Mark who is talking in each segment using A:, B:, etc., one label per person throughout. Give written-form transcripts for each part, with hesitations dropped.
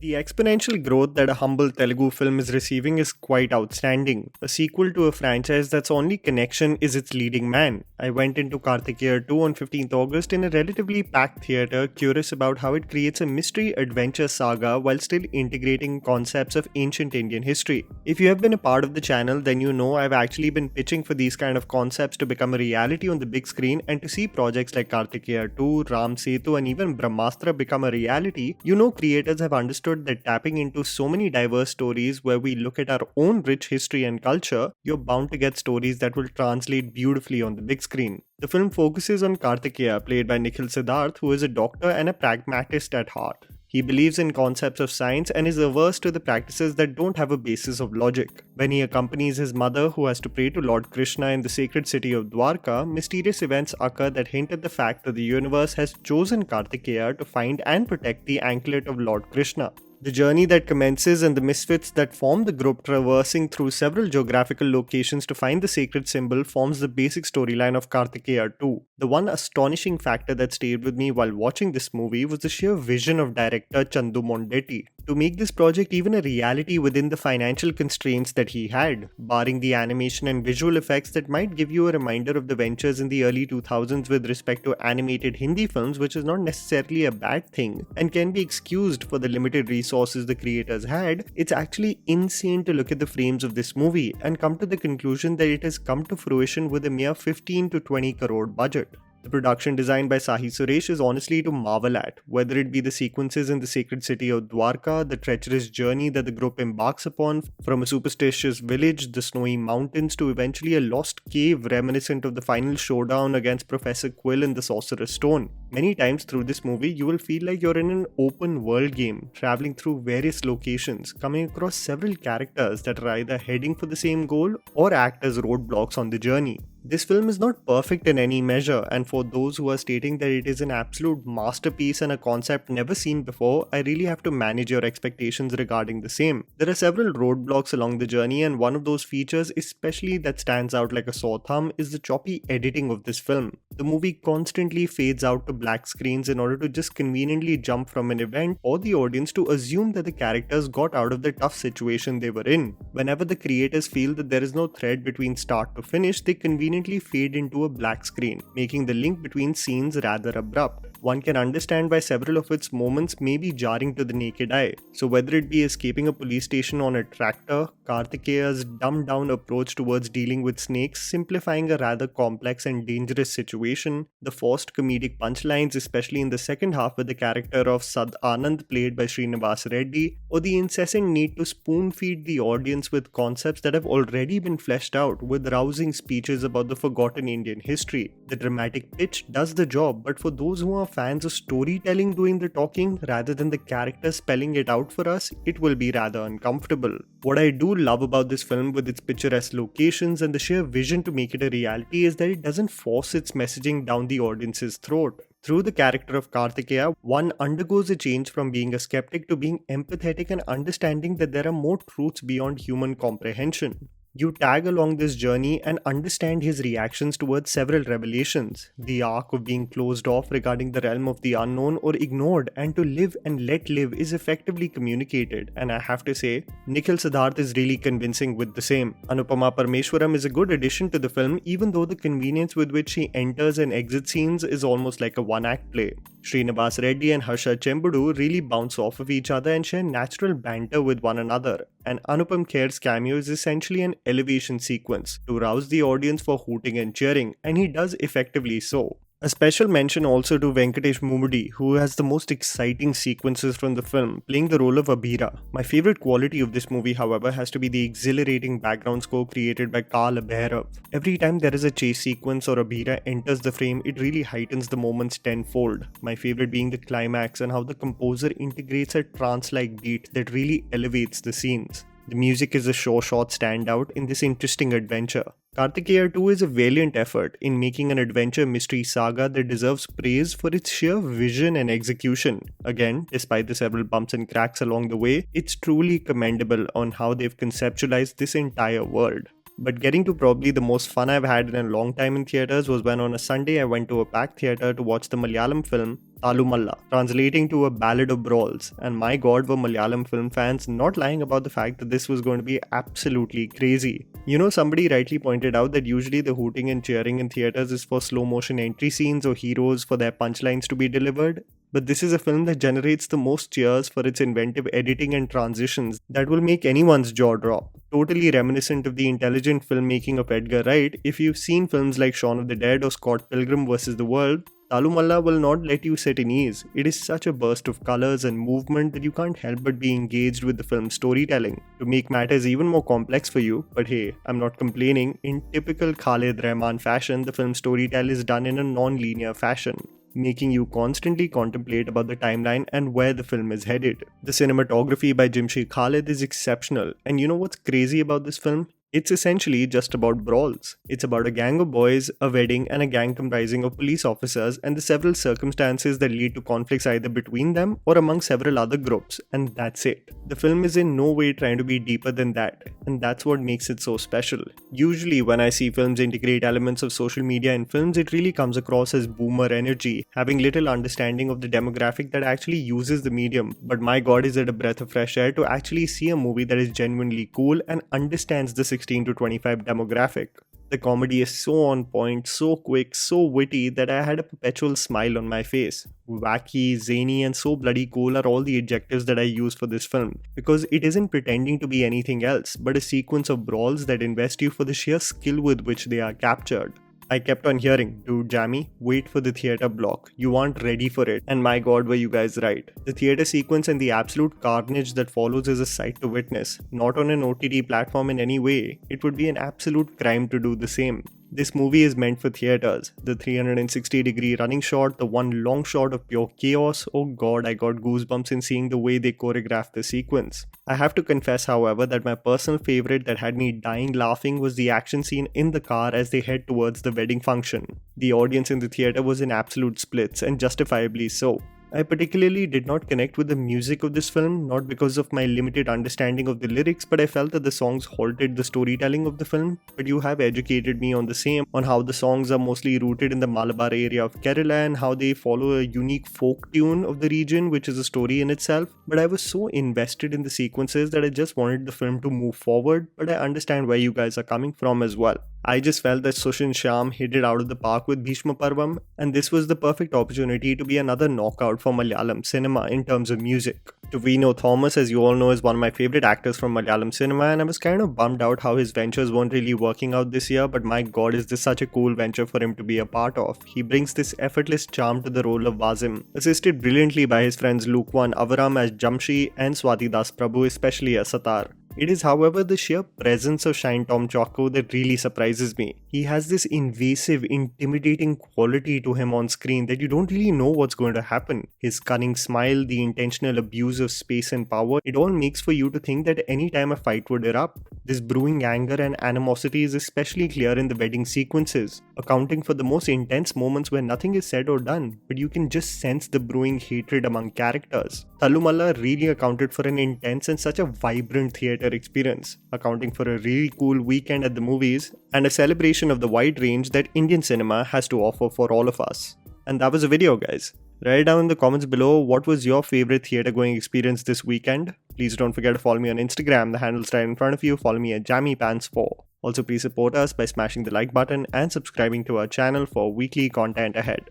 A: The exponential growth that a humble Telugu film is receiving is quite outstanding. A sequel to a franchise that's only connection is its leading man. I went into Karthikeya 2 on 15th August in a relatively packed theatre, curious about how it creates a mystery adventure saga while still integrating concepts of ancient Indian history. If you have been a part of the channel, then you know I've actually been pitching for these kind of concepts to become a reality on the big screen, and to see projects like Karthikeya 2, Ram Setu, and even Brahmastra become a reality, you know creators have understood that tapping into so many diverse stories where we look at our own rich history and culture, you're bound to get stories that will translate beautifully on the big screen. The film focuses on Karthikeya, played by Nikhil Siddharth, who is a doctor and a pragmatist at heart. He believes in concepts of science and is averse to the practices that don't have a basis of logic. When he accompanies his mother, who has to pray to Lord Krishna in the sacred city of Dwarka, mysterious events occur that hint at the fact that the universe has chosen Karthikeya to find and protect the anklet of Lord Krishna. The journey that commences and the misfits that form the group traversing through several geographical locations to find the sacred symbol forms the basic storyline of Karthikeya 2. The one astonishing factor that stayed with me while watching this movie was the sheer vision of director Chandu Mondetti to make this project even a reality within the financial constraints that he had, barring the animation and visual effects that might give you a reminder of the ventures in the early 2000s with respect to animated Hindi films, which is not necessarily a bad thing and can be excused for the limited resources the creators had. It's actually insane to look at the frames of this movie and come to the conclusion that it has come to fruition with a mere 15 to 20 crore budget. The production design by Sahi Suresh is honestly to marvel at, whether it be the sequences in the sacred city of Dwarka, the treacherous journey that the group embarks upon from a superstitious village, the snowy mountains, to eventually a lost cave reminiscent of the final showdown against Professor Quill in the Sorcerer's Stone. Many times through this movie, you will feel like you're in an open world game, traveling through various locations, coming across several characters that are either heading for the same goal or act as roadblocks on the journey. This film is not perfect in any measure, and for those who are stating that it is an absolute masterpiece and a concept never seen before, I really have to manage your expectations regarding the same. There are several roadblocks along the journey, and one of those features especially that stands out like a sore thumb is the choppy editing of this film. The movie constantly fades out to black screens in order to just conveniently jump from an event or the audience to assume that the characters got out of the tough situation they were in. Whenever the creators feel that there is no thread between start to finish, they conveniently fade into a black screen, making the link between scenes rather abrupt. One can understand why several of its moments may be jarring to the naked eye. So whether it be escaping a police station on a tractor, Karthikeya's dumbed down approach towards dealing with snakes, simplifying a rather complex and dangerous situation, the forced comedic punchlines especially in the second half with the character of Sad Anand played by Srinivas Reddy, or the incessant need to spoon feed the audience with concepts that have already been fleshed out with rousing speeches about the forgotten Indian history. The dramatic pitch does the job, but for those who are fans of storytelling doing the talking rather than the characters spelling it out for us, it will be rather uncomfortable. What I do love about this film with its picturesque locations and the sheer vision to make it a reality is that it doesn't force its messaging down the audience's throat. Through the character of Karthikeya, one undergoes a change from being a skeptic to being empathetic and understanding that there are more truths beyond human comprehension. You tag along this journey and understand his reactions towards several revelations, the arc of being closed off regarding the realm of the unknown or ignored, and to live and let live is effectively communicated, and I have to say, Nikhil Siddharth is really convincing with the same. Anupama Parmeshwaram is a good addition to the film, even though the convenience with which she enters and exits scenes is almost like a one-act play. Srinivas Reddy and Harsha Chembudu really bounce off of each other and share natural banter with one another, and Anupam Kher's cameo is essentially an elevation sequence to rouse the audience for hooting and cheering, and he does effectively so. A special mention also to Venkatesh Mumudi, who has the most exciting sequences from the film, playing the role of Abhira. My favorite quality of this movie, however, has to be the exhilarating background score created by Kala Bhairav. Every time there is a chase sequence or Abhira enters the frame, it really heightens the moments tenfold. My favorite being the climax and how the composer integrates a trance-like beat that really elevates the scenes. The music is a sure shot standout in this interesting adventure. Karthikeya 2 is a valiant effort in making an adventure mystery saga that deserves praise for its sheer vision and execution. Again, despite the several bumps and cracks along the way, it's truly commendable on how they've conceptualized this entire world. But getting to probably the most fun I've had in a long time in theatres was when on a Sunday I went to a packed theatre to watch the Malayalam film Thallumaala, translating to a ballad of brawls. And my god, were Malayalam film fans not lying about the fact that this was going to be absolutely crazy. You know, somebody rightly pointed out that usually the hooting and cheering in theatres is for slow motion entry scenes or heroes for their punchlines to be delivered. But this is a film that generates the most cheers for its inventive editing and transitions that will make anyone's jaw drop. Totally reminiscent of the intelligent filmmaking of Edgar Wright. If you've seen films like Shaun of the Dead or Scott Pilgrim vs. the World, Thallumaala will not let you sit in ease. It is such a burst of colors and movement that you can't help but be engaged with the film's storytelling. To make matters even more complex for you, but hey, I'm not complaining, in typical Khalid Rahman fashion, the film's storytelling is done in a non-linear fashion, making you constantly contemplate about the timeline and where the film is headed. The cinematography by Jimshi Khalid is exceptional, and you know what's crazy about this film? It's essentially just about brawls. It's about a gang of boys, a wedding, and a gang comprising of police officers and the several circumstances that lead to conflicts either between them or among several other groups, and that's it. The film is in no way trying to be deeper than that, and that's what makes it so special. Usually when I see films integrate elements of social media in films, it really comes across as boomer energy, having little understanding of the demographic that actually uses the medium, but my god, is it a breath of fresh air to actually see a movie that is genuinely cool and understands the 16 to 25 demographic. The comedy is so on point, so quick, so witty that I had a perpetual smile on my face. Wacky, zany, and so bloody cool are all the adjectives that I use for this film, because it isn't pretending to be anything else but a sequence of brawls that invest you for the sheer skill with which they are captured. I kept on hearing, dude Jammy, wait for the theatre block, you aren't ready for it, and my god, were you guys right. The theatre sequence and the absolute carnage that follows is a sight to witness, not on an OTT platform in any way. It would be an absolute crime to do the same. This movie is meant for theatres. The 360-degree running shot, the one long shot of pure chaos, oh god, I got goosebumps in seeing the way they choreographed the sequence. I have to confess, however, that my personal favourite that had me dying laughing was the action scene in the car as they head towards the wedding function. The audience in the theatre was in absolute splits, and justifiably so. I particularly did not connect with the music of this film, not because of my limited understanding of the lyrics, but I felt that the songs halted the storytelling of the film. But you have educated me on the same, on how the songs are mostly rooted in the Malabar area of Kerala and how they follow a unique folk tune of the region, which is a story in itself. But I was so invested in the sequences that I just wanted the film to move forward, but I understand where you guys are coming from as well. I just felt that Sushin Shyam hit it out of the park with Bhishma Parvam, and this was the perfect opportunity to be another knockout for Malayalam cinema in terms of music. Tovino Thomas, as you all know, is one of my favourite actors from Malayalam cinema, and I was kind of bummed out how his ventures weren't really working out this year, but my god, is this such a cool venture for him to be a part of. He brings this effortless charm to the role of Wasim, assisted brilliantly by his friends Lukwan Avaram as Jamshi and Swati Das Prabhu, especially as Satar. It is, however, the sheer presence of Shine Tom Chocko that really surprises me. He has this invasive, intimidating quality to him on screen that you don't really know what's going to happen. His cunning smile, the intentional abuse of space and power, it all makes for you to think that any time a fight would erupt. This brewing anger and animosity is especially clear in the wedding sequences, accounting for the most intense moments where nothing is said or done, but you can just sense the brewing hatred among characters. Thallumaala really accounted for an intense and such a vibrant theatre experience, accounting for a really cool weekend at the movies and a celebration of the wide range that Indian cinema has to offer for all of us. And that was the video, guys. Write down in the comments below what was your favorite theatre going experience this weekend. Please don't forget to follow me on Instagram, the handle's right in front of you. Follow me at JammyPants4. Also, please support us by smashing the like button and subscribing to our channel for weekly content ahead.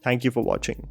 A: Thank you for watching.